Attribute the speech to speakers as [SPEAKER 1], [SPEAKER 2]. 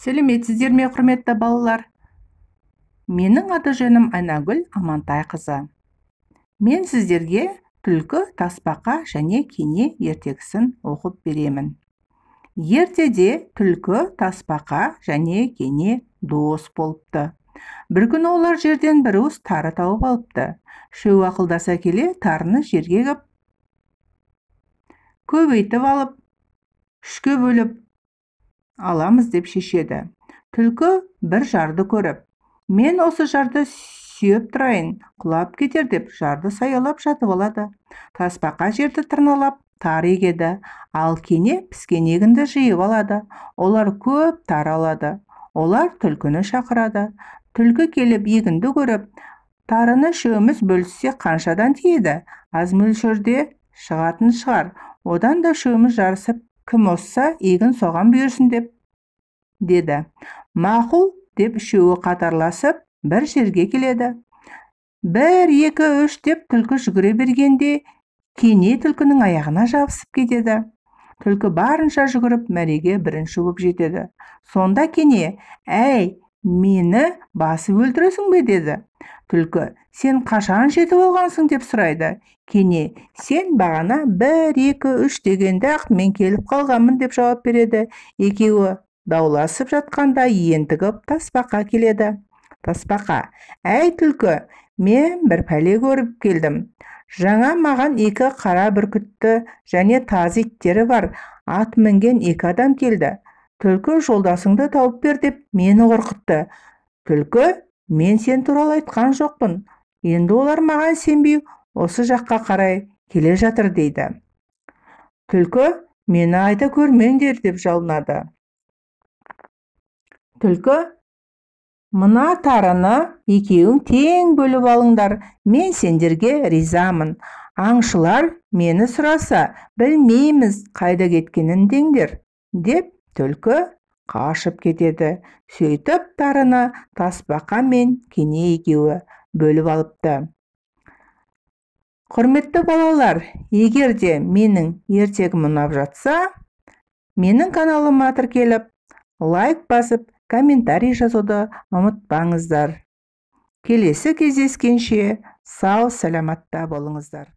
[SPEAKER 1] Сәлеметсіздер ме, құрметті балалар? Менің аты-жөнім Айнагүл Амантайқызы. Мен сіздерге түлкі, тасбақа және кене ертегісін оқып беремін. Ертеде түлкі, тасбақа және кене дос болыпты. Бір күні олар жерден бір уыс тары тауып алыпты. Үшеуі ақылдаса келе тарыны жерге көбейтіп алып, үшке бөліп аламыз деп шешеді. Түлкі бір жарды көріп, мен осы жарды сүйеп тұрайын, құлап кетер деп жарды саялап жатып алады. Тасбақа жерді тырналап тар егеді, ал кене піскен егінді жиып алады. Олар көп тары алады. Олар түлкіні шақырады. Түлкі келіп егінді көріп, тарыны үшеуміз бөліссе қаншадан тиеді? Аз мөлшерде шығатын шығар. Одан да үшеуміз жарысып, кім озса егін соған бұйырсын деді. Мақұл деп үшеуі қатарласып бір жерге келеді. 1, 2, 3 деп түлкі жүгіре бергенде кене түлкінің аяғына жабысып кетеді. Түлкі барынша жүгіріп мәреге бірінші болып жетеді. Сонда кене: «Әй, мені басып өлтіресің бе?» деді. Түлкі: «Сен қашан жетіп алғансың?» деп сұрайды. Кене: «Сен бағана 1, 2, 3 дегенде-ақ мен келіп қалғанмын» деп жауап береді. Екеуі дауласып жатқанда ентігіп тасбақа келеді. Тасбақа: «Әй түлкі, мен бір пәле көріп келдім. Жаңа маған 2 қара бүркітті және тазы иттері бар ат мінген 2 адам келді. Түлкі жолдасыңды тауып бер деп мені қорқытты». Түлкі: «Мен сен туралы айтқан жоқпын. Енді олар маған сенбей осы жаққа қарай келе жатыр» дейді. Түлкі: «Мені айта көрмеңдер» деп жалынады. Түлкі: «Мына тарыны екеуің тең бөліп алыңдар, мен сендерге ризамын. Аңшылар мені сұраса, білмейміз қайда кеткенін деңдер» деп түлкі қашып кетеді. Сөйтіп тарыны тасбақа мен кене екеуі бөліп алыпты. Құрметті балалар, егер де менің ертегім ұнап жатса, менің каналыма тіркеліп, лайк басып, комментарий жазуды ұмытпаңыздар. Келесі кездескенше сау саламатта болыңыздар.